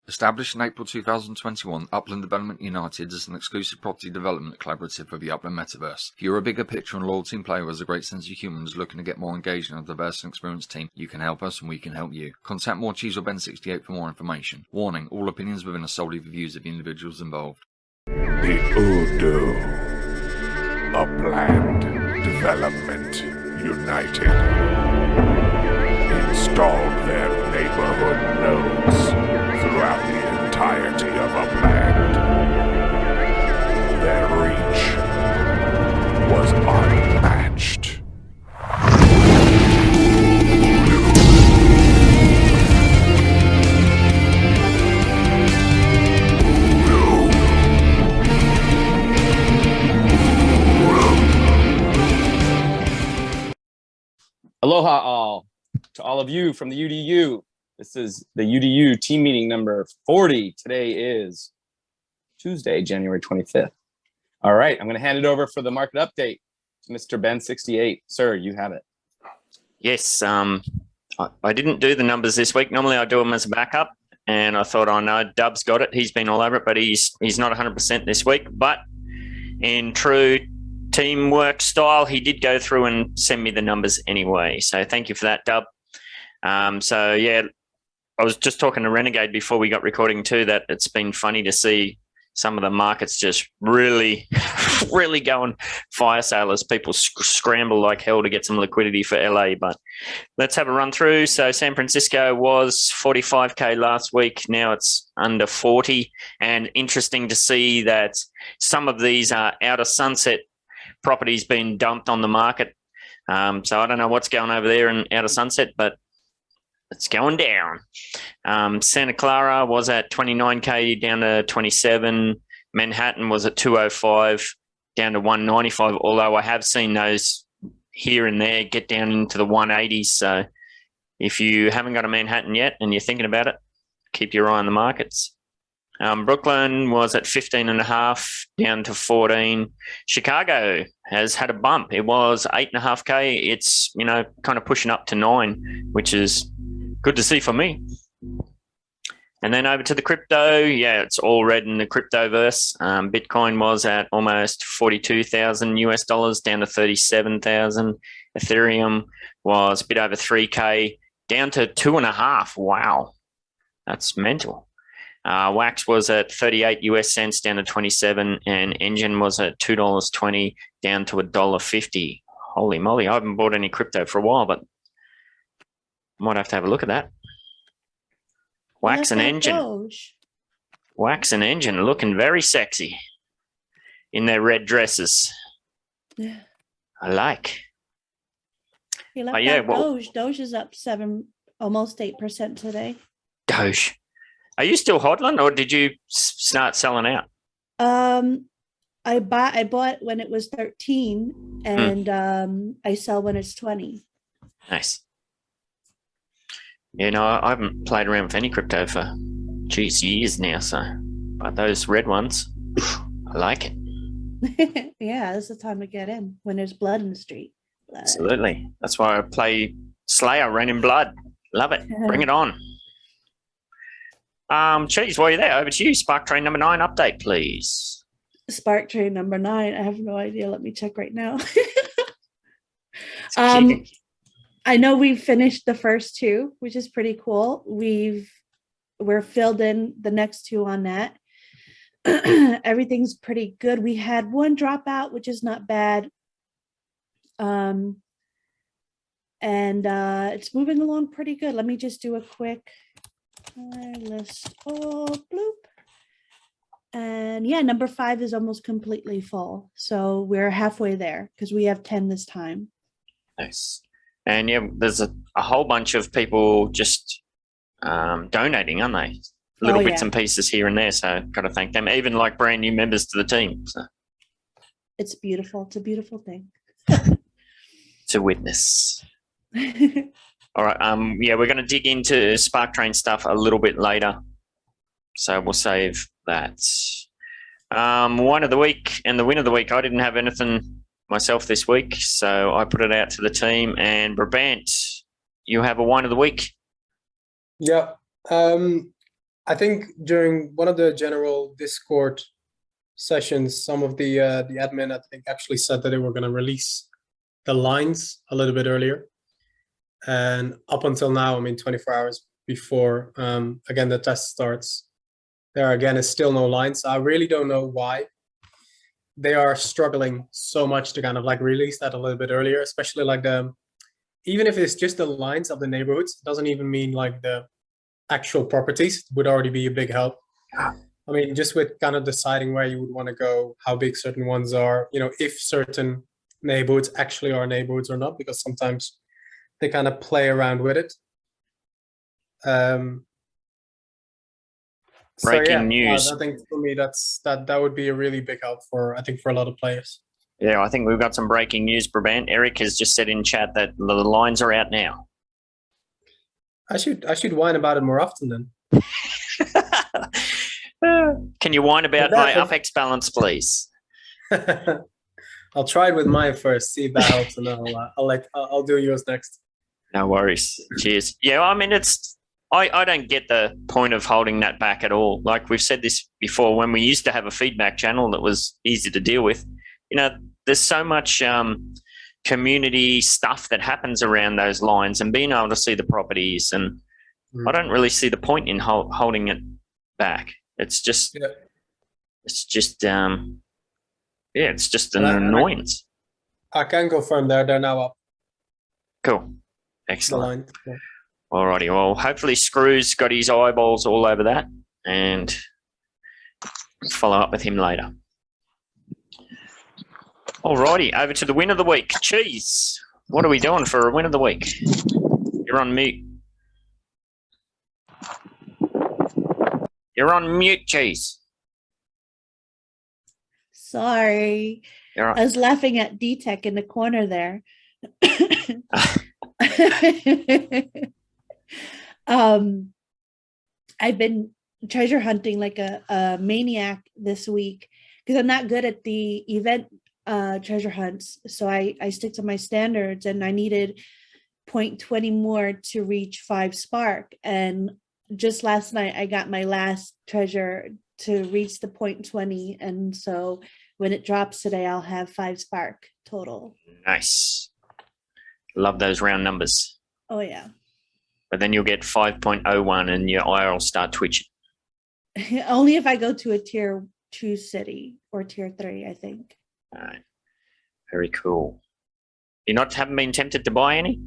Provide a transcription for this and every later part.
Established in April 2021, Upland Development United is an exclusive property development collaborative for the Upland Metaverse. If you're a bigger picture and loyal team player who has a great sense of humour and is looking to get more engaged in a diverse and experienced team, you can help us and we can help you. Contact Morecheese or Ben68 for more information. Warning, all opinions within are solely the views of the individuals involved. The UDU, Upland Development United, installed their neighborhood nodes throughout the entirety of Upland. Their reach was unmatched. Aloha all to all of you from the UDU. This is the UDU team meeting number 40. Today is Tuesday, January 25th. All right, I'm going to hand it over for the market update to Mr. Ben68. Sir, you have it. Yes, I didn't do the numbers this week. Normally I do them as a backup, and I thought, oh no, Dub's got it. He's been all over it, but he's not 100% this week. But in true teamwork style, he did go through and send me the numbers anyway. So thank you for that, Dub. So yeah, I was just talking to Renegade before we got recording too, that it's been funny to see some of the markets just really, really going fire sale as people scramble like hell to get some liquidity for LA. But let's have a run through. So San Francisco was 45K last week. Now it's under 40. And interesting to see that some of these are out of sunset properties being dumped on the market. So I don't know what's going over there in out of sunset, but it's going down. Santa Clara was at 29K down to 27. Manhattan was at 205 down to 195, although I have seen those here and there get down into the 180s. So if you haven't got a Manhattan yet and you're thinking about it, keep your eye on the markets. Brooklyn was at 15.5 down to 14. Chicago has had a bump. It was 8.5K. It's, you know, kind of pushing up to 9, which is good to see for me. And then over to the crypto. Yeah, it's all red in the cryptoverse. Bitcoin was at almost 42,000 US dollars down to 37,000. Ethereum was a bit over 3K down to 2.5. Wow, that's mental. Wax was at 38 US cents down to 27, and Engine was at $2.20 down to $1.50. Holy moly, I haven't bought any crypto for a while, but might have to have a look at that. Wax and Engine. Wax and Engine are looking very sexy in their red dresses. Yeah. I like. You left yeah, out Doge. Doge is up almost 8% today. Doge. Are you still hodling, or did you start selling out? I bought when it was 13, and I sell when it's 20. Nice. You know, I haven't played around with any crypto for, geez, years now. So, but those red ones, I like it. Yeah, it's the time to get in when there's blood in the street. Blood. Absolutely. That's why I play Slayer, Rain in Blood. Love it. Bring it on. Cheese, while you're there, over to you. Spark Train number 9 update, please. Spark Train number 9. I have no idea. Let me check right now. I know we've finished the first 2, which is pretty cool. We're filled in the next 2 on that. Everything's pretty good. We had 1 dropout, which is not bad. And it's moving along pretty good. Let me just do a quick list. Oh, bloop. And yeah, number 5 is almost completely full. So we're halfway there because we have 10 this time. Nice. And yeah, there's a whole bunch of people just donating, aren't they? Little bits and pieces here and there. So got to thank them. Even like brand new members to the team. So. It's beautiful. It's a beautiful thing. To witness. All right. Yeah, we're going to dig into Spark Train stuff a little bit later. So we'll save that. One of the week and the win of the week. I didn't have anything myself this week, so I put it out to the team. And Brabant, you have a wine of the week. Yep. I think during one of the general Discord sessions, some of the admin, I think, actually said that they were going to release the lines a little bit earlier. And up until now, I mean, 24 hours before, again, the test starts, there again is still no lines. I really don't know why they are struggling so much to kind of like release that a little bit earlier, especially like even if it's just the lines of the neighborhoods, it doesn't even mean like the actual properties would already be a big help. I mean, just with kind of deciding where you would want to go, how big certain ones are, you know, if certain neighborhoods actually are neighborhoods or not, because sometimes they kind of play around with it. Breaking news. I think for me that would be a really big help for, I think, for a lot of players. Yeah, I think we've got some breaking news, Brabant. Eric has just said in chat that the lines are out now. I should whine about it more often then. Can you whine about my UpX balance, please? I'll try it with mine first, see if that helps, and then I'll do yours next. No worries. Cheers. Yeah, I mean, I don't get the point of holding that back at all. Like we've said this before, when we used to have a feedback channel that was easy to deal with, you know, there's so much community stuff that happens around those lines, and being able to see the properties, and I don't really see the point in holding it back. It's just, it's just an annoyance. I can confirm they're now up. Cool. Excellent. The line. Alrighty. Well, hopefully Screw's got his eyeballs all over that, and follow up with him later. Alrighty, over to the win of the week. Cheese. What are we doing for a win of the week? You're on mute. You're on mute, Cheese. Sorry. You're right. I was laughing at D-Tech in the corner there. I've been treasure hunting like a maniac this week because I'm not good at the event treasure hunts. So I stick to my standards, and I needed 0.20 more to reach 5 spark. And just last night I got my last treasure to reach the 0.20. And so when it drops today, I'll have 5 spark total. Nice. Love those round numbers. Oh yeah. But then you'll get 5.01 and your eye will start twitching. Only if I go to a tier 2 city or tier 3, I think. All right. Very cool. You haven't been tempted to buy any?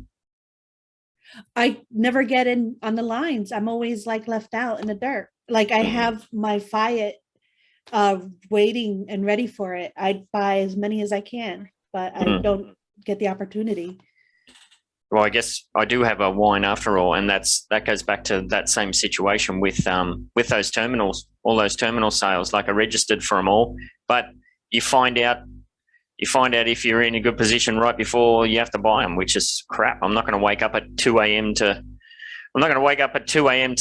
I never get in on the lines. I'm always like left out in the dirt. Like I have my Fiat waiting and ready for it. I buy as many as I can, but I don't get the opportunity. Well, I guess I do have a wine after all, and that goes back to that same situation with those terminals, all those terminal sales. Like I registered for them all, but you find out if you're in a good position right before you have to buy them, which is crap. I'm not going to wake up at 2 a.m. to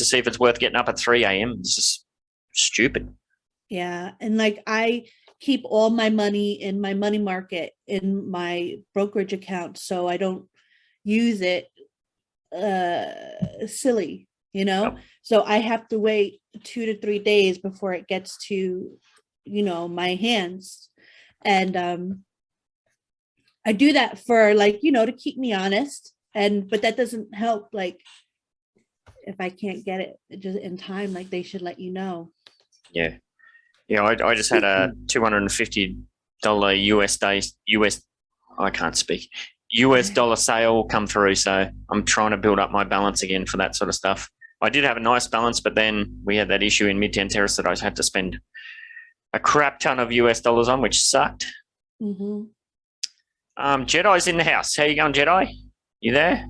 see if it's worth getting up at 3 a.m. It's just stupid. Yeah, and like I keep all my money in my money market in my brokerage account, so I don't use it silly, you know. Yep. So I have to wait 2 to 3 days before it gets to, you know, my hands. And I do that for like, you know, to keep me honest, but that doesn't help. Like if I can't get it just in time, like they should let you know. Yeah, I just had a $250 US dollar sale come through, so I'm trying to build up my balance again for that sort of stuff. I did have a nice balance, but then we had that issue in Midtown Terrace that I had to spend a crap ton of US dollars on, which sucked. Mm-hmm. Jedi's in the house. How you going, Jedi? You there?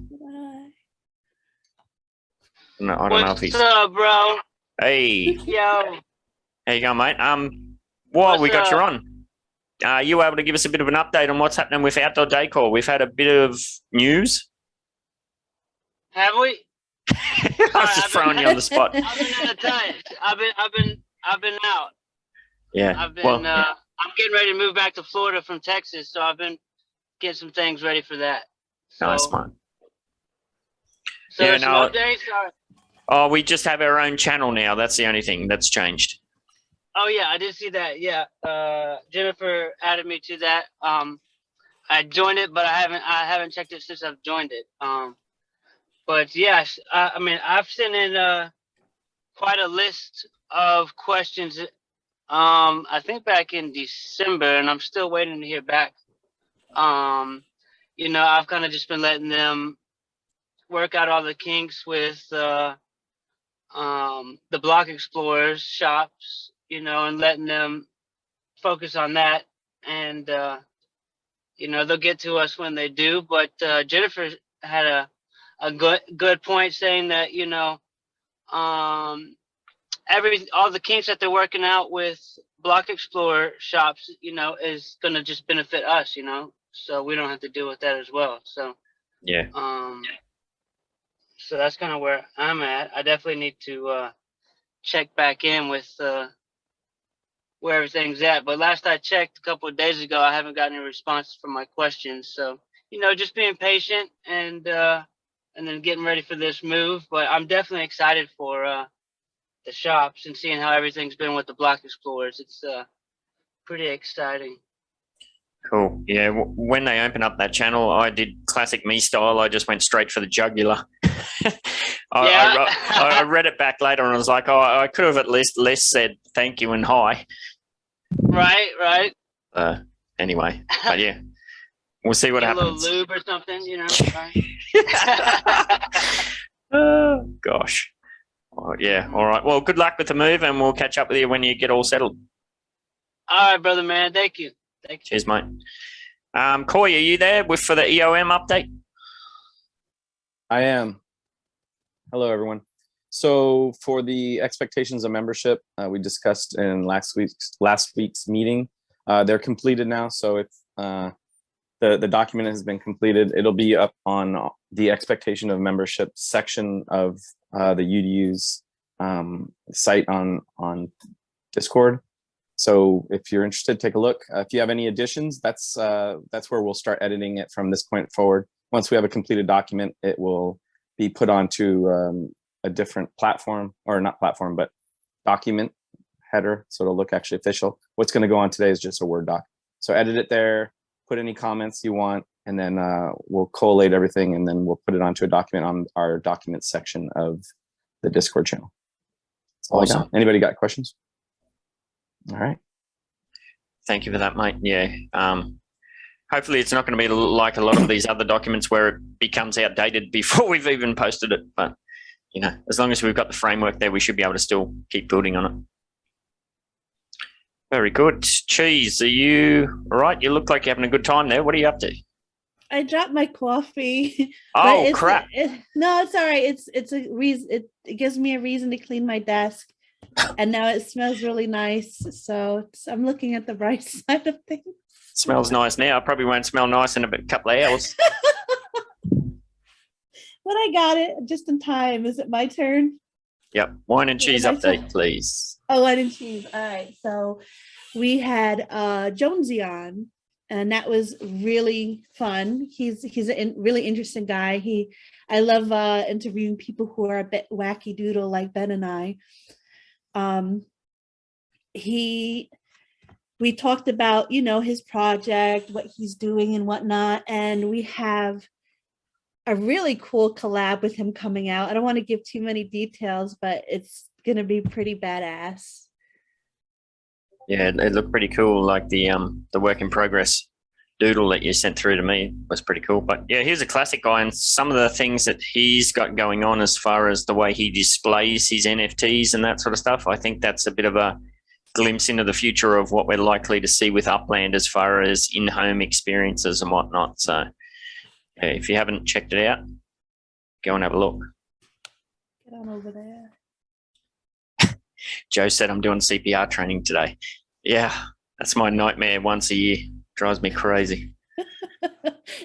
No, I don't know if he's. What's up, bro? Hey. Yo. How you going, mate? While we got you on, are you able to give us a bit of an update on what's happening with outdoor decor? We've had a bit of news. Have we? I was just throwing you on the spot. I've been in the tight. I've been out. Yeah. I've been. I'm getting ready to move back to Florida from Texas, so I've been getting some things ready for that. So, nice, man. So some updates. Oh, we just have our own channel now. That's the only thing that's changed. Oh yeah, I did see that. Yeah, Jennifer added me to that. I joined it, but I haven't checked it since I've joined it. But yes, I mean, I've sent in quite a list of questions. I think back in December, and I'm still waiting to hear back. You know, I've kind of just been letting them work out all the kinks with the block explorers shops, you know, and letting them focus on that. And you know, they'll get to us when they do. But Jennifer had a good point saying that, you know, all the kinks that they're working out with block explorer shops, you know, is gonna just benefit us, you know, so we don't have to deal with that as well. So Yeah. so that's kind of where I'm at. I definitely need to check back in with where everything's at. But last I checked a couple of days ago, I haven't gotten any responses from my questions. So, you know, just being patient and then getting ready for this move. But I'm definitely excited for the shops and seeing how everything's been with the block explorers. It's pretty exciting. Cool. Yeah. When they open up that channel, I did classic me style. I just went straight for the jugular. I read it back later and I was like, oh, I could have at least less said thank you and hi. Right. Anyway, but yeah, we'll see what happens. A little lube or something, you know. Oh, gosh. Oh, yeah. All right. Well, good luck with the move, and we'll catch up with you when you get all settled. All right, brother, man. Thank you. Cheers, mate. Coy, are you there for the EOM update? I am. Hello, everyone. So for the expectations of membership, we discussed in last week's meeting, they're completed now. So if the document has been completed, it'll be up on the expectation of membership section of the UDU's site on Discord. So if you're interested, take a look. If you have any additions, that's where we'll start editing it from this point forward. Once we have a completed document, it will be put onto a different platform, or not platform, but document header. So it'll look actually official. What's going to go on today is just a Word doc. So edit it there, put any comments you want, and then we'll collate everything, and then we'll put it onto a document on our documents section of the Discord channel. That's all Awesome. I got. Anybody got questions? All right. Thank you for that, mate. Yeah. Hopefully it's not going to be like a lot of these other documents where it becomes outdated before we've even posted it. But, you know, as long as we've got the framework there, we should be able to still keep building on it. Very good. Cheese, are you all right? You look like you're having a good time there. What are you up to? I dropped my coffee. Oh, crap. No, it's all right. It's a reason. It gives me a reason to clean my desk. And now it smells really nice. So I'm looking at the bright side of things. Smells nice now. Probably won't smell nice in a couple of hours. But I got it just in time. Is it my turn? Yep. Wine and cheese update, please. Oh, wine and cheese. All right. So we had Jonesy on, and that was really fun. He's a really interesting guy. I love interviewing people who are a bit wacky doodle like Ben and I. We talked about, you know, his project, what he's doing and whatnot. And we have a really cool collab with him coming out. I don't want to give too many details, but it's going to be pretty badass. Yeah, it looked pretty cool. Like the work in progress doodle that you sent through to me was pretty cool. But yeah, he's a classic guy, and some of the things that he's got going on as far as the way he displays his NFTs and that sort of stuff, I think that's a bit of a glimpse into the future of what we're likely to see with Upland as far as in-home experiences and whatnot. So yeah, if you haven't checked it out, go and have a look. Get on over there. Joe said I'm doing CPR training today. Yeah, that's my nightmare once a year. Drives me crazy.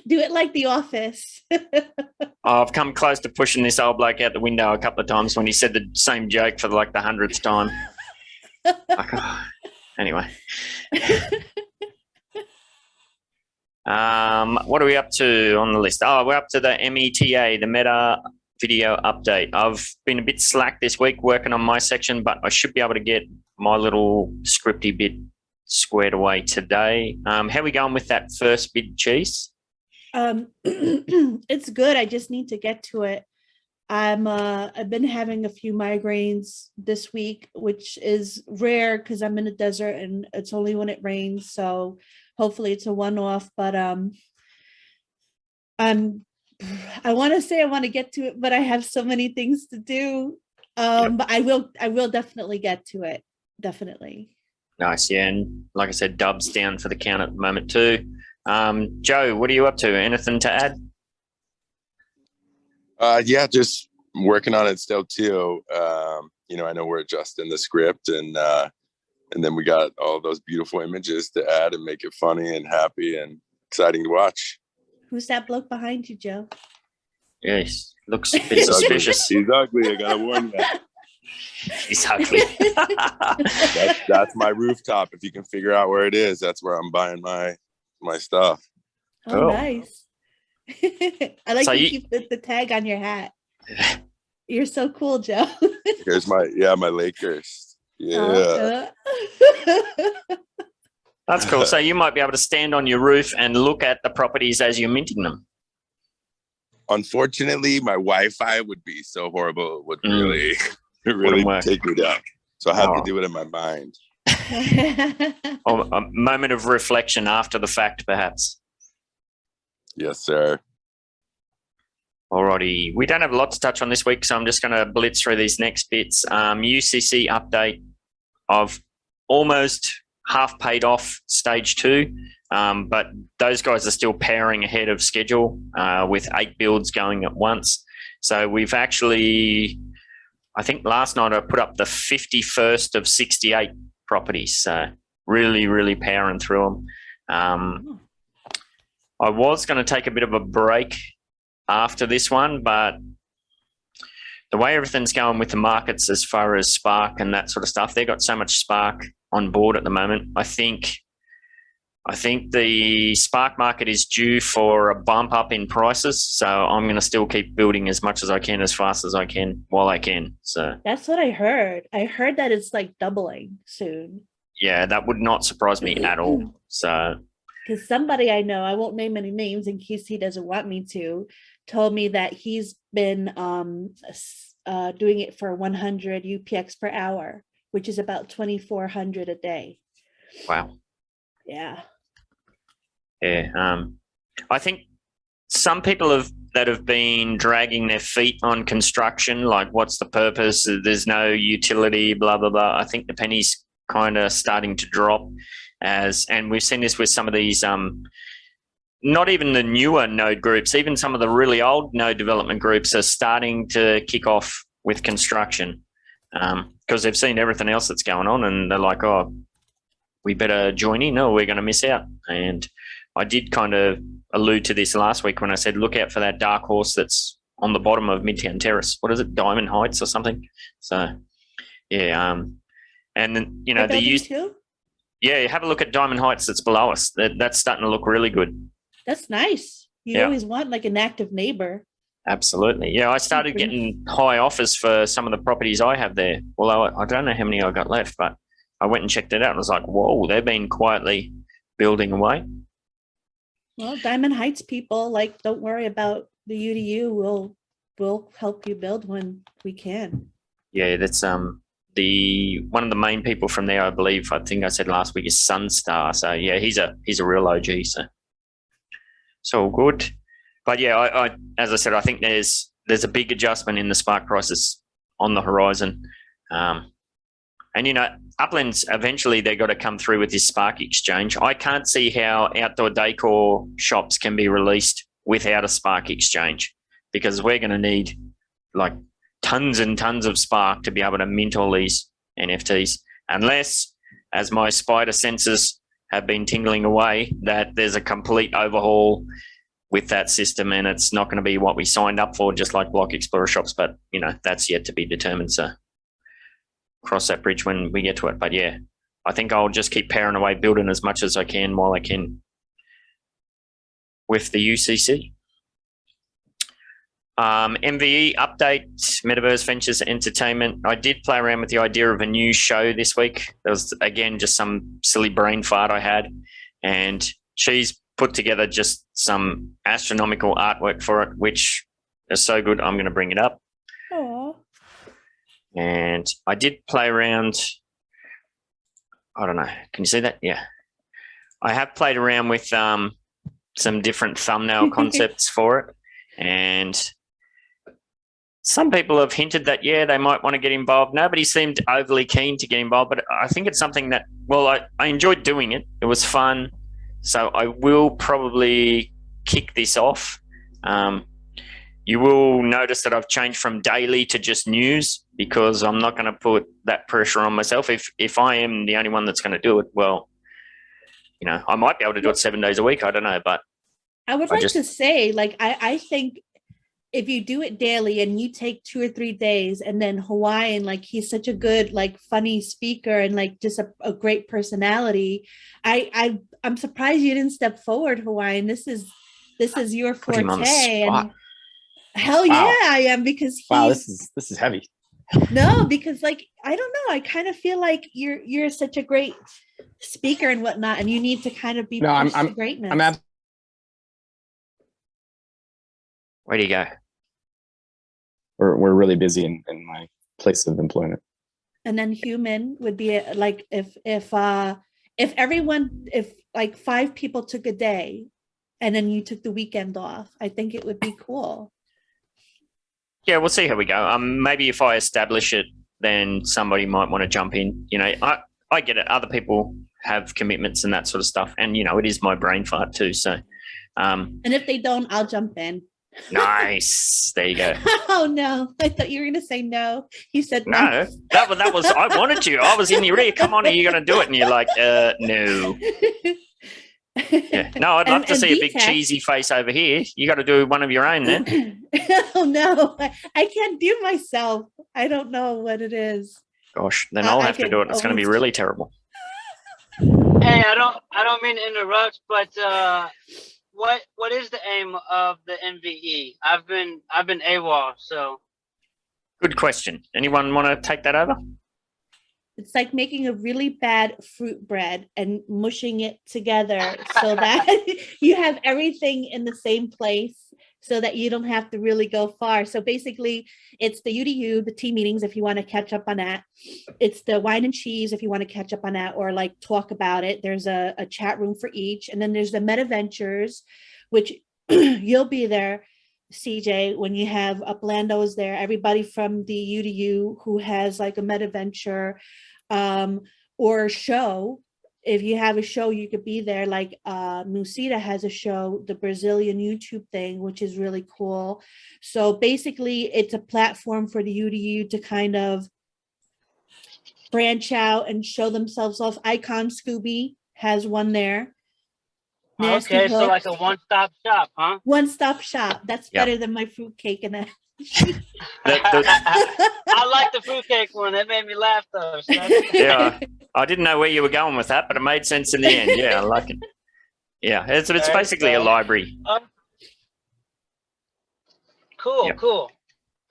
Do it like The Office. I've come close to pushing this old bloke out the window a couple of times when he said the same joke for like the 100th time. Anyway. What are we up to on the list? Oh, we're up to the META, the video update. I've been a bit slack this week working on my section, but I should be able to get my little scripty bit squared away today. How are we going with that first bid, Cheese? It's good. I just need to get to it. I've been having a few migraines this week, which is rare because I'm in a desert and it's only when it rains. So hopefully it's a one-off, but I want to say I want to get to it, but I have so many things to do. But I will definitely get to it. Definitely. Nice. Yeah. And like I said, Dub's down for the count at the moment too. Joe, what are you up to? Anything to add? Yeah, just working on it still too. I know we're adjusting the script and then we got all those beautiful images to add and make it funny and happy and exciting to watch. Who's that bloke behind you, Joe? Yes, looks a bit suspicious. He's ugly. I gotta warn you. He's ugly. That's my rooftop. If you can figure out where it is, that's where I'm buying my stuff. Oh, Oh. Nice. I like So you keep the tag on your hat. You're so cool, Joe. Here's my Lakers. Yeah. That's cool. So you might be able to stand on your roof and look at the properties as you're minting them. Unfortunately, my Wi-Fi would be so horrible. It would really Wouldn't work. take me down. So I have Oh. to do it in my mind. Or a moment of reflection after the fact, perhaps. Yes, sir. Alrighty. We don't have a lot to touch on this week, so I'm just going to blitz through these next bits. UCC update of almost half paid off stage 2, but those guys are still powering ahead of schedule with 8 builds going at once. So we've actually, I think last night I put up the 51st of 68 properties. So really, really powering through them. I was going to take a bit of a break after this one, but the way everything's going with the markets as far as Spark and that sort of stuff, they've got so much Spark on board at the moment. I think the Spark market is due for a bump up in prices, so I'm going to still keep building as much as I can, as fast as I can, while I can. So That's what I heard. I heard that it's like doubling soon. yeah, that would not surprise me at all. So Because somebody I know, I won't name any names in case he doesn't want me to, told me that he's been doing it for 100 UPX per hour, which is about 2,400 a day. wow. Yeah. Yeah. I think some people that have been dragging their feet on construction, like what's the purpose? There's no utility, blah, blah, blah. I think the penny's kind of starting to drop and we've seen this with some of these, not even the newer node groups, even some of the really old node development groups are starting to kick off with construction because they've seen everything else that's going on and they're like, oh, we better join in or we're going to miss out. And I did kind of allude to this last week when I said, look out for that dark horse that's on the bottom of Midtown Terrace. What is it? Diamond Heights or something? So, yeah. And then, you know, What the building use. too? Yeah, have a look at Diamond Heights that's below us. That's starting to look really good. That's nice. You Yeah. always want like an active neighbor. Absolutely. Yeah, I started getting high offers for some of the properties I have there. Although I don't know how many I got left, but I went and checked it out and I was like, whoa, they've been quietly building away. Well, Diamond Heights people, like, don't worry about the UDU. We'll help you build when we can. Yeah, that's the one of the main people from there, I believe. I think I said last week is Sunstar. So yeah, he's a real OG. So it's all good. But yeah, I as I said, I think there's a big adjustment in the Spark prices on the horizon. And you know, Uplands eventually they've got to come through with this Spark exchange. I can't see how outdoor decor shops can be released without a Spark exchange because we're going to need like tons and tons of Spark to be able to mint all these NFTs, unless, as my spider senses have been tingling away, that there's a complete overhaul with that system and it's not going to be what we signed up for, just like Block Explorer shops. But, you know, that's yet to be determined. So cross that bridge when we get to it. But yeah, I think I'll just keep powering away, building as much as I can while I can with the UCC. MVE update, Metaverse Ventures Entertainment. I did play around with the idea of a new show this week. There was, again, just some silly brain fart I had. And she's put together just some astronomical artwork for it, which is so good, I'm going to bring it up. Aw. And I did play around. I don't know. Can you see that? Yeah. I have played around with some different thumbnail concepts for it. And some people have hinted that, yeah, they might want to get involved. Nobody seemed overly keen to get involved, but I think it's something that, well, I enjoyed doing it. It was fun. So I will probably kick this off. You will notice that I've changed from daily to just news because I'm not going to put that pressure on myself. If I am the only one that's going to do it, well, you know, I might be able to do it 7 days a week. I don't know, but I would like to say, like, I think if you do it daily and you take 2 or 3 days, and then Hawaiian, like, he's such a good, like, funny speaker and like just a great personality. I'm surprised you didn't step forward, Hawaiian. This is your put him on the forte. spot. And hell Wow. yeah, I am, because he's, Wow, this is heavy. no, because, like, I don't know, I kind of feel like you're such a great speaker and whatnot, and you need to kind of be No, pushed to greatness. Where do you go? We're really busy in my place of employment. And then human would be like if like 5 people took a day and then you took the weekend off, I think it would be cool. Yeah, we'll see how we go. Maybe if I establish it, then somebody might want to jump in. You know, I get it. Other people have commitments and that sort of stuff. And, you know, it is my brain fart too. So, And if they don't, I'll jump in. nice. There you go. Oh no, I thought you were gonna say no. You said no. No, that was I wanted you. I was in your ear. Come on, are you going to do it? And you're like, no. Yeah. No, I'd love to see a big cheesy face over here. You got to do one of your own then. Oh no, I can't do myself. I don't know what it is. Gosh, then I'll have to do it. It's going to be really terrible. Hey, I don't mean to interrupt, but what is the aim of the MVE? I've been AWOL, so. Good question. Anyone want to take that over? It's like making a really bad fruit bread and mushing it together so that you have everything in the same place so that you don't have to really go far. So basically, it's the UDU, the team meetings, if you want to catch up on that. It's the wine and cheese, if you want to catch up on that or like talk about it. There's a chat room for each. And then there's the Metaventures, which you'll be there, CJ, when you have Uplandos there, everybody from the UDU who has like a Metaventure or a show. If you have a show, you could be there. Like Musita has a show, the Brazilian YouTube thing, which is really cool. So basically, it's a platform for the UDU to kind of branch out and show themselves off. Icon Scooby has one there. Nasty Okay, so Hook. like a one-stop shop, huh? One-stop shop. That's Yeah. better than my fruitcake and that. I like the fruitcake one. That made me laugh though. So Yeah, I didn't know where you were going with that, but it made sense in the end. Yeah, I like it. Yeah, it's basically a library. Cool, Yeah. cool.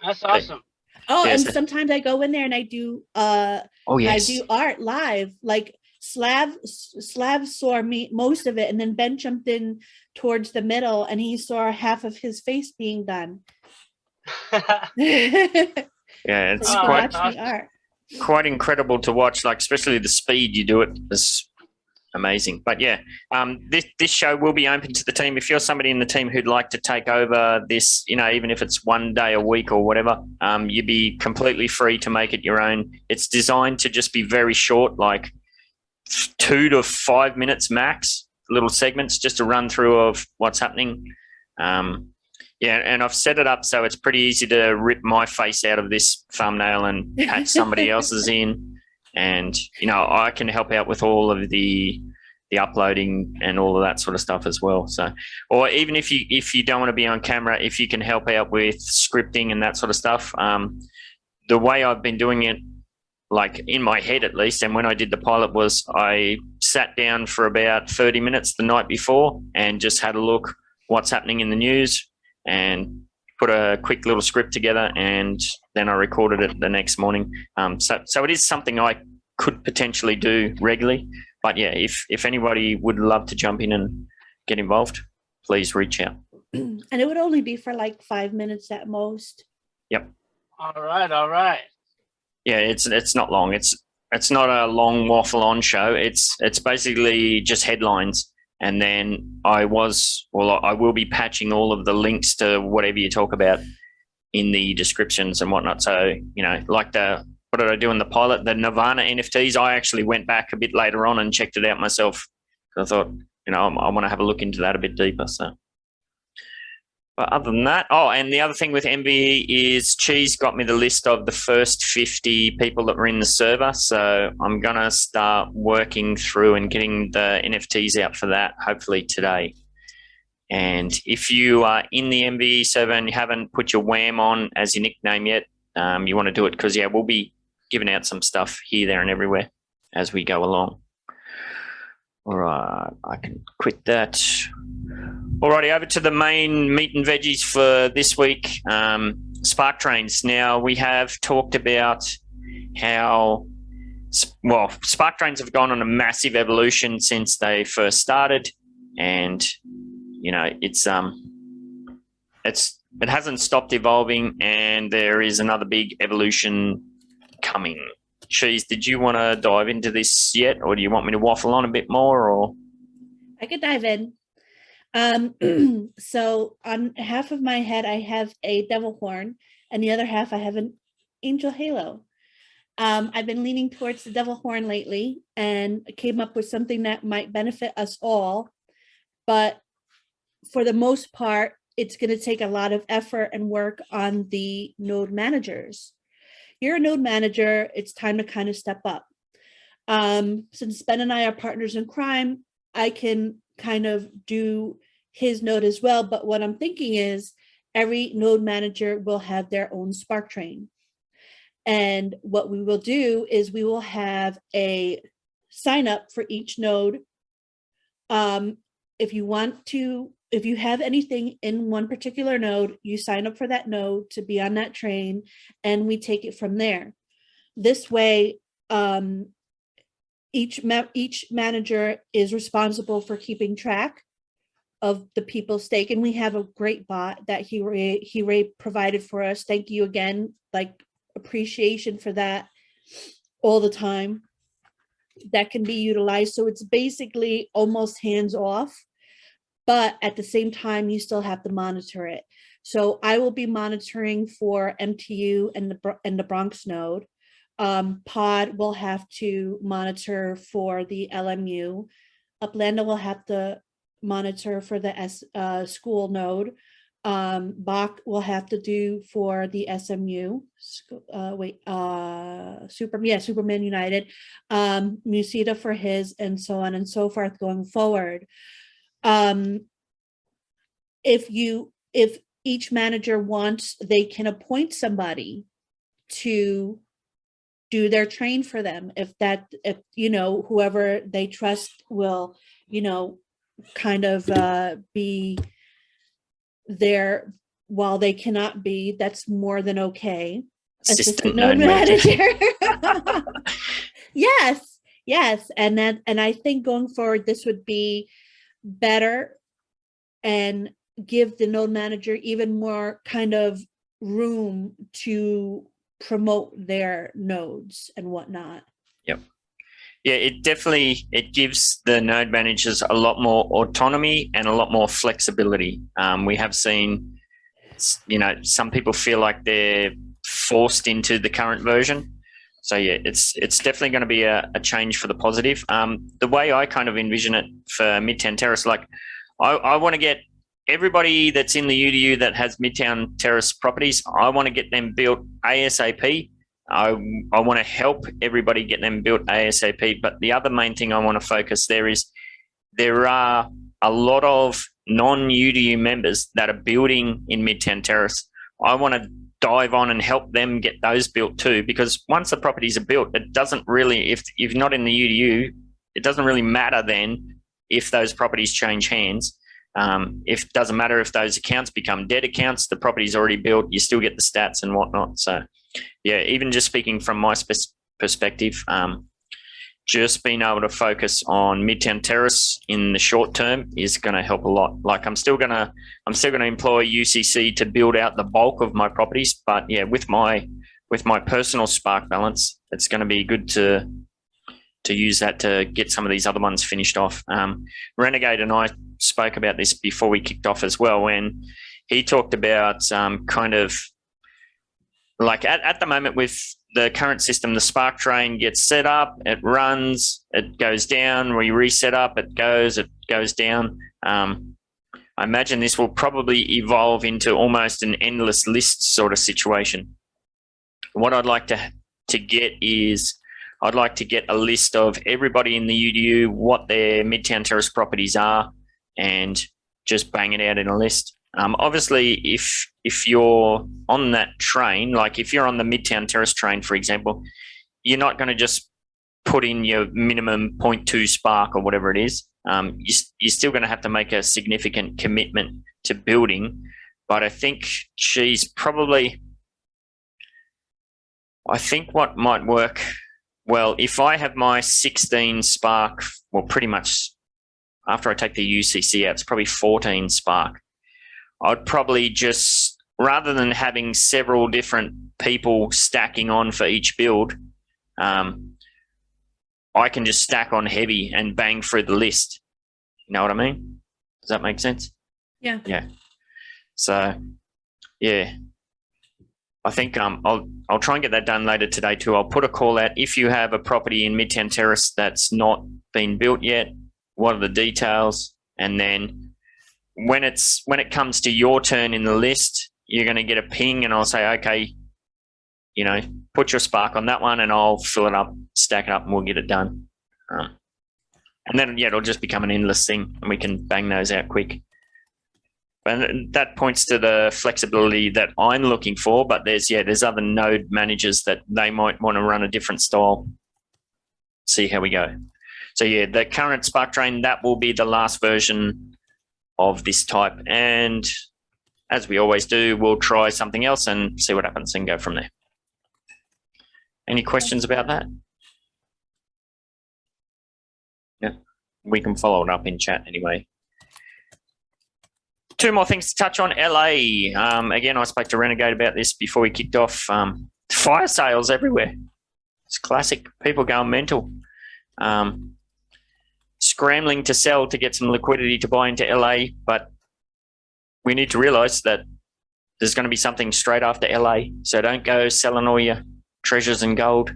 That's awesome. Oh, Yes. and sometimes I go in there and I do Oh, yes. I do art live. Like Slav saw me most of it, and then Ben jumped in towards the middle and he saw half of his face being done. Yeah, it's So you can quite watch me art. quite incredible to watch, like especially the speed you do it is amazing. But yeah, this show will be open to the team. If you're somebody in the team who'd like to take over this, you know, even if it's 1 day a week or whatever, you'd be completely free to make it your own. It's designed to just be very short, like 2 to 5 minutes max, little segments just to run through of what's happening. Yeah, and I've set it up so it's pretty easy to rip my face out of this thumbnail and patch somebody else's in. And, you know, I can help out with all of the uploading and all of that sort of stuff as well. So, or even if you don't want to be on camera, if you can help out with scripting and that sort of stuff. The way I've been doing it, like in my head at least, and when I did the pilot, was I sat down for about 30 minutes the night before and just had a look what's happening in the news and put a quick little script together, and then I recorded it the next morning. So it is something I could potentially do regularly. But yeah, if anybody would love to jump in and get involved, please reach out. And it would only be for like 5 minutes at most. Yep. All right. Yeah, it's not long. It's not a long waffle on show. It's basically just headlines. And then I will be patching all of the links to whatever you talk about in the descriptions and whatnot. So, like what did I do in the pilot? The Nirvana NFTs, I actually went back a bit later on and checked it out myself. I thought, I want to have a look into that a bit deeper. So, but other than that, and the other thing with MVE is Cheese got me the list of the first 50 people that were in the server. So I'm going to start working through and getting the NFTs out for that, hopefully today. And if you are in the MVE server and you haven't put your WAM on as your nickname yet, you want to do it because, we'll be giving out some stuff here, there, and everywhere as we go along. All right, I can quit that. Alrighty, over to the main meat and veggies for this week. Spark trains. Now, we have talked about how, spark trains have gone on a massive evolution since they first started, and it hasn't stopped evolving, and there is another big evolution coming. Cheese, did you want to dive into this yet, or do you want me to waffle on a bit more? Or I could dive in. So on half of my head, I have a devil horn, and the other half I have an angel halo. I've been leaning towards the devil horn lately, and came up with something that might benefit us all. But for the most part, it's going to take a lot of effort and work on the node managers. You're a node manager, it's time to kind of step up. Since Ben and I are partners in crime, I can kind of do his node as well. But what I'm thinking is every node manager will have their own Spark train. And what we will do is we will have a sign up for each node. If you have anything in one particular node, you sign up for that node to be on that train, and we take it from there. This way, each manager is responsible for keeping track of the people's stake, and we have a great bot that he provided for us. Thank you again, appreciation for that all the time. That can be utilized. So it's basically almost hands off, but at the same time, you still have to monitor it. So I will be monitoring for MTU and the Bronx node. Pod will have to monitor for the LMU. Upland will have to monitor for the school node. Bach will have to do for the SMU. Superman United. Musita for his, and so on and so forth going forward. If each manager wants, they can appoint somebody to do their train for them. If whoever they trust will, kind of be there while they cannot be, that's more than okay. Assistant node manager. Yes. And I think going forward, this would be better and give the node manager even more kind of room to promote their nodes and whatnot. Yep. Yeah, it gives the node managers a lot more autonomy and a lot more flexibility. We have seen, some people feel like they're forced into the current version. So yeah, it's definitely going to be a change for the positive. The way I kind of envision it for Midtown Terrace, I want to get everybody that's in the UDU that has Midtown Terrace properties, I want to get them built ASAP. I want to help everybody get them built ASAP. But the other main thing I want to focus there is there are a lot of non-UDU members that are building in Midtown Terrace. I want to dive on and help them get those built too, because once the properties are built, it doesn't really, if you're not in the UDU, it doesn't really matter then if those properties change hands. If it doesn't matter if those accounts become dead accounts, the property's already built, you still get the stats and whatnot. So yeah, even just speaking from my perspective, just being able to focus on Midtown Terrace in the short term is going to help a lot. Like I'm still going to employ UCC to build out the bulk of my properties, but yeah, with my personal spark balance, it's going to be good to use that to get some of these other ones finished off. Renegade and I spoke about this before we kicked off as well, when he talked about kind of like at the moment with the current system, the spark train gets set up, it runs, it goes down, we reset up, it goes down. I imagine this will probably evolve into almost an endless list sort of situation. What I'd like to get is I'd like to get a list of everybody in the UDU, what their Midtown Terrace properties are, and just bang it out in a list. Obviously, if you're on that train, like if you're on the Midtown Terrace train, for example, you're not going to just put in your minimum 0.2 spark or whatever it is. You're still going to have to make a significant commitment to building. But I think I think what might work well, if I have my 16 spark, well, pretty much after I take the UCC out, it's probably 14 spark. I'd probably just, rather than having several different people stacking on for each build, I can just stack on heavy and bang through the list. You know what I mean? Does that make sense? Yeah. Yeah. So, yeah. I think I'll try and get that done later today too. I'll put a call out. If you have a property in Midtown Terrace that's not been built yet, what are the details? And then when it comes to your turn in the list, you're going to get a ping and I'll say, okay, you know, put your spark on that one and I'll fill it up, stack it up, and we'll get it done. And then, yeah, it'll just become an endless thing and we can bang those out quick. And that points to the flexibility that I'm looking for, but there's other node managers that they might want to run a different style. See how we go. So yeah, the current Spark Train, that will be the last version of this type. And as we always do, we'll try something else and see what happens and go from there. Any questions about that? Yeah, we can follow it up in chat anyway. Two more things to touch on. LA. Again, I spoke to Renegade about this before we kicked off. Fire sales everywhere. It's classic. People going mental. Scrambling to sell to get some liquidity to buy into LA, but we need to realize that there's going to be something straight after LA. So don't go selling all your treasures and gold.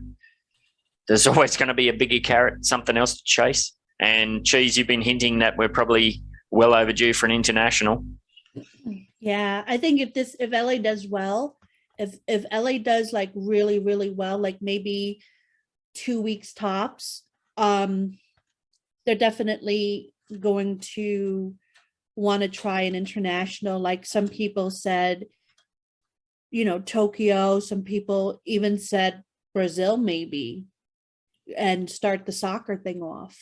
There's always going to be a bigger carrot, something else to chase. And Cheese, you've been hinting that we're probably well overdue for an international. Yeah, I think if LA does well, if LA does like really, really well, like maybe 2 weeks tops, they're definitely going to want to try an international. Like some people said, you know, Tokyo, some people even said Brazil maybe, and start the soccer thing off.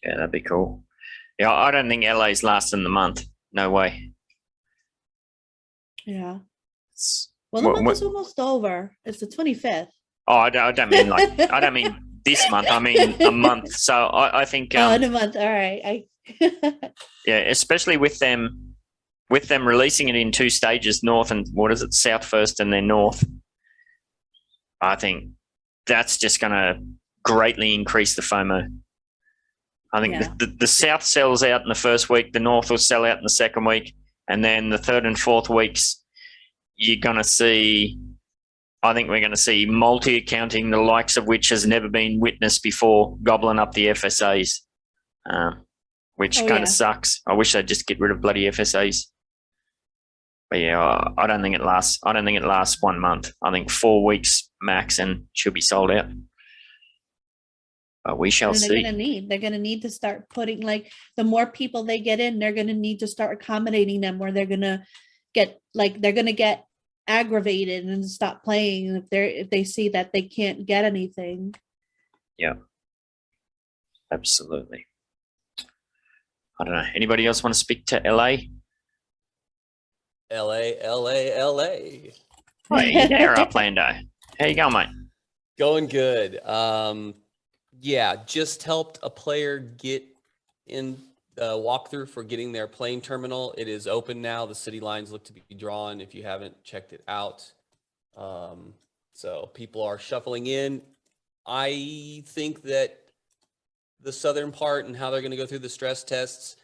Yeah, that'd be cool. Yeah, I don't think LA's lasting the month. No way. Yeah. Well, the month is almost over. It's the 25th. Oh, I don't mean like I don't mean this month. I mean a month. So I think. In a month. All right. Yeah, especially with them releasing it in two stages, north and what is it, south first, and then north. I think that's just going to greatly increase the FOMO. I think the south sells out in the first week, the north will sell out in the second week, and then the third and fourth weeks, you're going to see, I think we're going to see multi-accounting, the likes of which has never been witnessed before, gobbling up the FSAs, which kind of sucks. I wish they'd just get rid of bloody FSAs. But yeah, I don't think it lasts. I don't think it lasts 1 month. I think 4 weeks max, and she'll be sold out. But we shall see. They're going to need to start putting, like, the more people they get in, they're going to need to start accommodating them, where they're going to get aggravated and stop playing if they see that they can't get anything. Yeah, absolutely. I don't know. Anybody else want to speak to LA? LA, LA, LA. Hey there, Uplando. How you going, mate? Going good. Yeah, just helped a player get in the walkthrough for getting their plane terminal. It is open now. The city lines look to be drawn if you haven't checked it out. So people are shuffling in. I think that the southern part and how they're going to go through the stress tests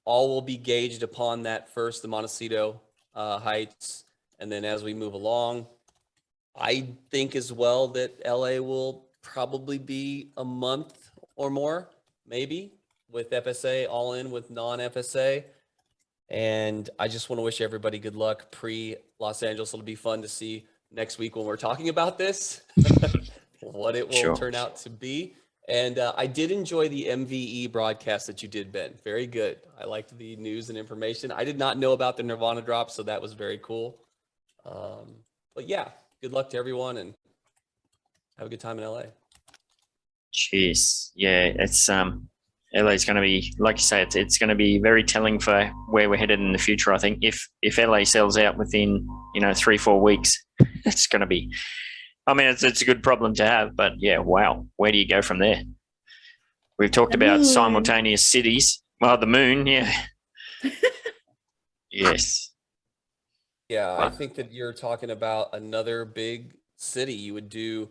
all will be gauged upon that first, the Montecito Heights. And then as we move along, I think as well that LA will probably be a month or more, maybe, with FSA all in with non-FSA. And I just want to wish everybody good luck pre-Los Angeles. It'll be fun to see next week when we're talking about this, what it will turn out to be. And I did enjoy the MVE broadcast that you did, Ben. Very good. I liked the news and information. I did not know about the Nirvana drop, so that was very cool. But yeah, good luck to everyone and have a good time in LA. Cheers. Yeah, it's LA is going to be, like you say, it's going to be very telling for where we're headed in the future. I think if LA sells out within 3-4 weeks, it's going to be. I mean, it's a good problem to have, but yeah, wow, where do you go from there? We've talked about simultaneous cities. Well, the moon, yeah. Yes. Yeah, I think that you're talking about another big city. You would do,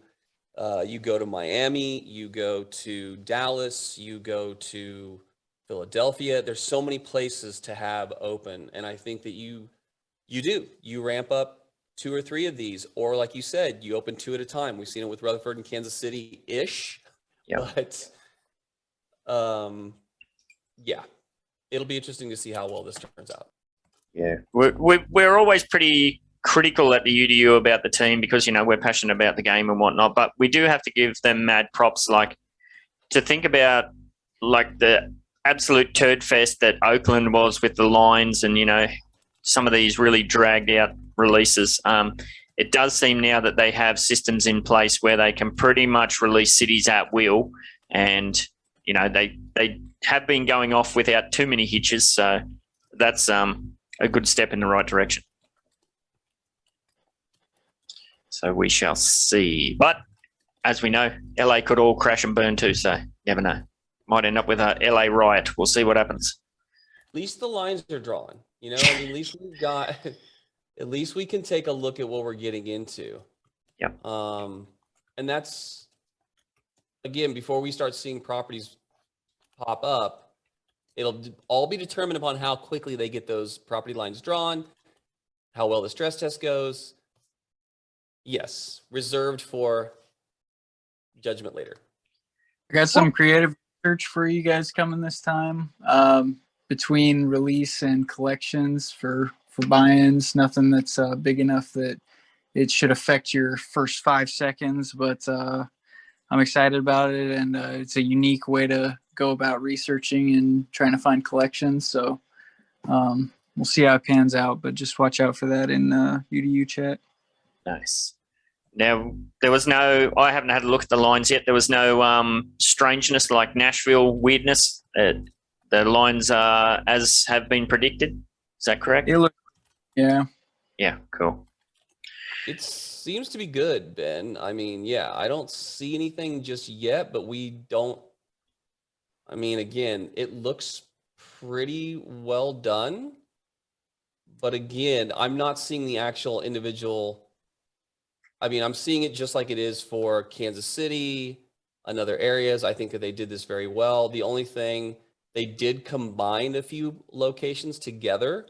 you go to Miami, you go to Dallas, you go to Philadelphia. There's so many places to have open. And I think that you ramp up 2 or 3 of these, or like you said, you open 2 at a time. We've seen it with Rutherford and Kansas City-ish. Yep. But yeah, it'll be interesting to see how well this turns out. Yeah, we're always pretty critical at the UDU about the team because we're passionate about the game and whatnot, but we do have to give them mad props. Like to think about like the absolute turd fest that Oakland was with the lines and some of these really dragged out releases. It does seem now that they have systems in place where they can pretty much release cities at will, and they have been going off without too many hitches. So that's a good step in the right direction. So we shall see. But as we know, LA could all crash and burn too. So never know. Might end up with a LA riot. We'll see what happens. At least the lines are drawn. At least we've got. At least we can take a look at what we're getting into. Yep. And that's, again, before we start seeing properties pop up, it'll all be determined upon how quickly they get those property lines drawn, how well the stress test goes. Yes, reserved for judgment later. I got some creative research for you guys coming this time. Between release and collections for buy-ins, nothing that's big enough that it should affect your first 5 seconds, but I'm excited about it, and it's a unique way to go about researching and trying to find collections. So we'll see how it pans out, but just watch out for that in UDU chat. Nice. Now, there was no, I haven't had a look at the lines yet. There was no strangeness like Nashville weirdness. The lines are as have been predicted. Is that correct? Yeah. Yeah, cool. It seems to be good, Ben. I mean, yeah, I don't see anything just yet, but again, it looks pretty well done. But again, I'm not seeing the actual individual. I'm seeing it just like it is for Kansas City and other areas. I think that they did this very well. The only thing, they did combine a few locations together.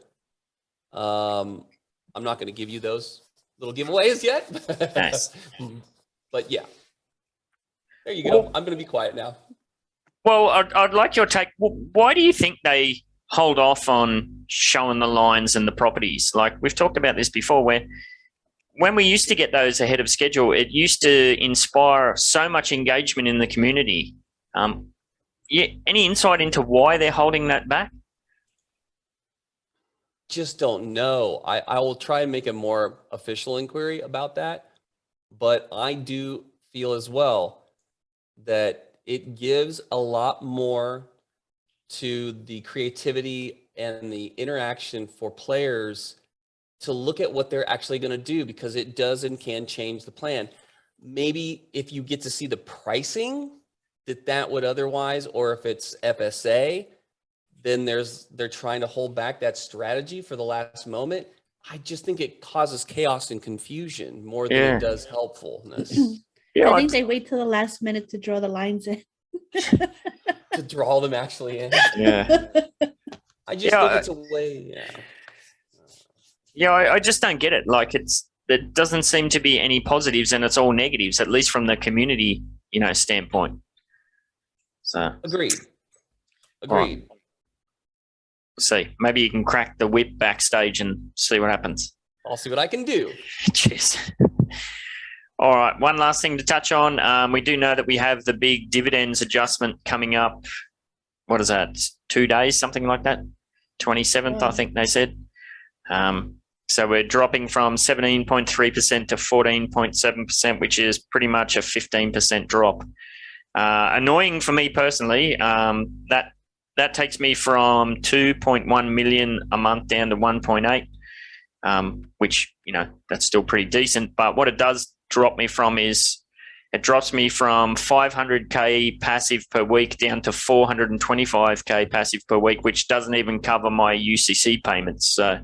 I'm not going to give you those little giveaways yet. Nice. But yeah, there you go. I'm going to be quiet now. Well, I'd like your take. Why do you think they hold off on showing the lines and the properties? Like we've talked about this before, where when we used to get those ahead of schedule, it used to inspire so much engagement in the community. Any insight into why they're holding that back? Just don't know. I will try and make a more official inquiry about that, but I do feel as well that it gives a lot more to the creativity and the interaction for players to look at what they're actually going to do, because it does and can change the plan. Maybe if you get to see the pricing that would otherwise, or if it's FSA, then they're trying to hold back that strategy for the last moment. I just think it causes chaos and confusion more than it does helpfulness. I think they wait till the last minute to draw the lines in. To draw them actually in. Yeah. I just think it's a way. Yeah, I just don't get it. Like there doesn't seem to be any positives, and it's all negatives, at least from the community, standpoint. So agreed. Right. See, maybe you can crack the whip backstage and see what happens. I'll see what I can do. Cheers. All right, one last thing to touch on. We do know that we have the big dividends adjustment coming up. What is that? 2 days, something like that? 27th, I think they said. So we're dropping from 17.3% to 14.7%, which is pretty much a 15% drop. Annoying for me personally. That takes me from 2.1 million a month down to 1.8, which, that's still pretty decent. But what it does drop me from is it drops me from 500K passive per week down to 425K passive per week, which doesn't even cover my UCC payments. So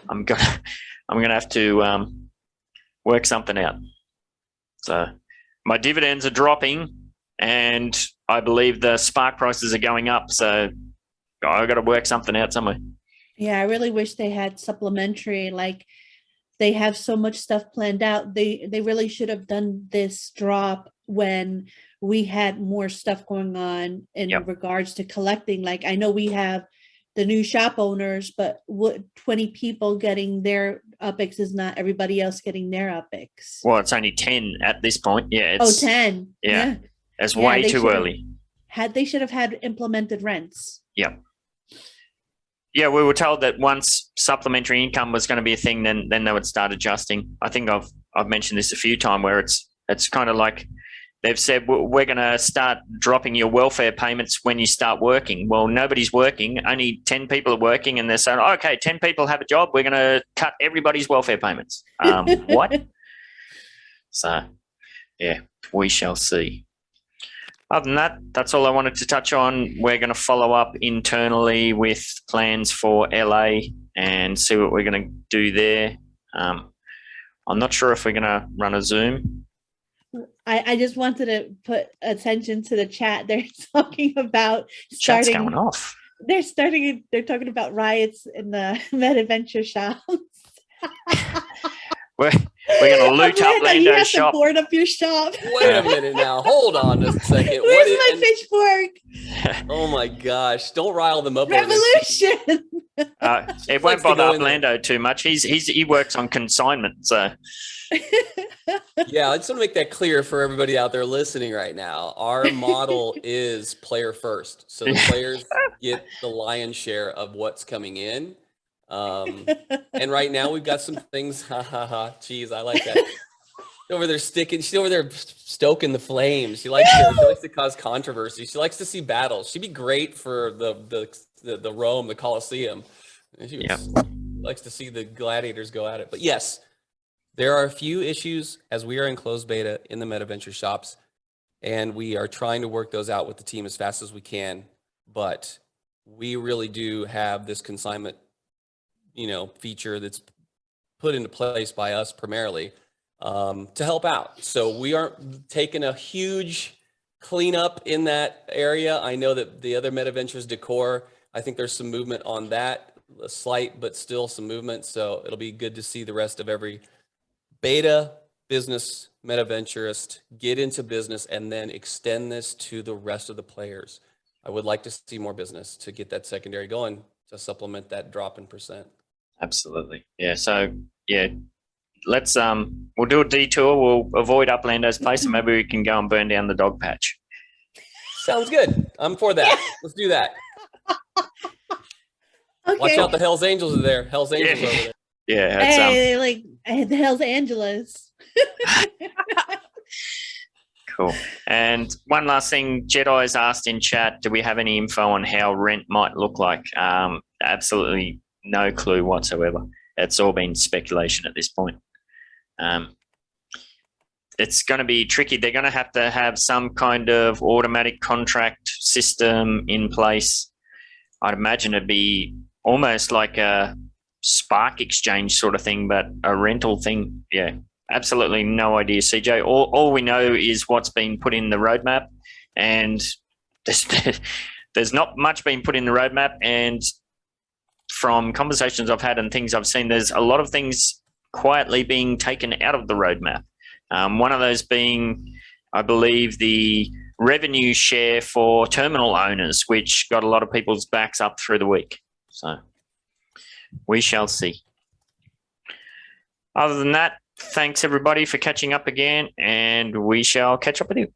I'm gonna have to work something out. So my dividends are dropping, and I believe the Spark prices are going up. So I got to work something out somewhere. Yeah, I really wish they had supplementary. Like, they have so much stuff planned out. They really should have done this drop when we had more stuff going on in regards to collecting. Like, I know we have the new shop owners, but 20 people getting their UPIX is not everybody else getting their UPIX. Well, it's only 10 at this point. Yeah. 10. Yeah. It's way too early. They should have had implemented rents. Yeah. Yeah, we were told that once supplementary income was going to be a thing, then they would start adjusting. I think I've mentioned this a few times, where it's kind of like they've said, we're going to start dropping your welfare payments when you start working. Well, nobody's working. Only 10 people are working, and they're saying, okay, 10 people have a job. We're going to cut everybody's welfare payments. What? So, yeah, we shall see. Other than that, that's all I wanted to touch on. We're going to follow up internally with plans for LA and see what we're going to do there. I'm not sure if we're going to run a Zoom. I just wanted to put attention to the chat. They're talking about Chat's starting. going off. They're talking about riots in the MetaVenture shops. We're going to loot up Lando's shop. Board up your shop. Wait a minute now. Hold on a second. Where's my pitchfork? Oh my gosh! Don't rile them up. Revolution. It won't bother Uplando too much. He works on consignment, so. Yeah, I just want to make that clear for everybody out there listening right now. Our model is player first, so the players get the lion's share of what's coming in. And right now we've got some things. Geez, I like that. She's over there stoking the flames. She likes to cause controversy. She likes to see battles. She'd be great for the Rome, the Colosseum. She likes to see the gladiators go at it. But yes, there are a few issues as we are in closed beta in the MetaVenture shops, and we are trying to work those out with the team as fast as we can. But we really do have this consignment, feature that's put into place by us primarily to help out. So we aren't taking a huge cleanup in that area. I know that the other MetaVentures decor, I think there's some movement on that, a slight, but still some movement. So it'll be good to see the rest of every beta business MetaVenturist get into business and then extend this to the rest of the players. I would like to see more business to get that secondary going to supplement that drop in percent. Absolutely. Yeah. So let's we'll do a detour. We'll avoid Uplando's place, and maybe we can go and burn down the dog patch. Sounds good. I'm for that. Let's do that. Okay. Watch out, the Hells Angels are there. Hells Angels over there. Yeah. The Hells Angeles. Cool. And one last thing, Jedi's asked in chat, do we have any info on how rent might look like? Absolutely no clue whatsoever. It's all been speculation at this point. It's going to be tricky. They're going to have some kind of automatic contract system in place. I'd imagine it'd be almost like a spark exchange sort of thing, but a rental thing. Yeah, absolutely no idea, CJ. All we know is what's been put in the roadmap, and there's not much being put in the roadmap. And from conversations I've had and things I've seen, there's a lot of things quietly being taken out of the roadmap. One of those being, I believe, the revenue share for terminal owners, which got a lot of people's backs up through the week. So we shall see. Other than that, thanks everybody for catching up again, and we shall catch up with you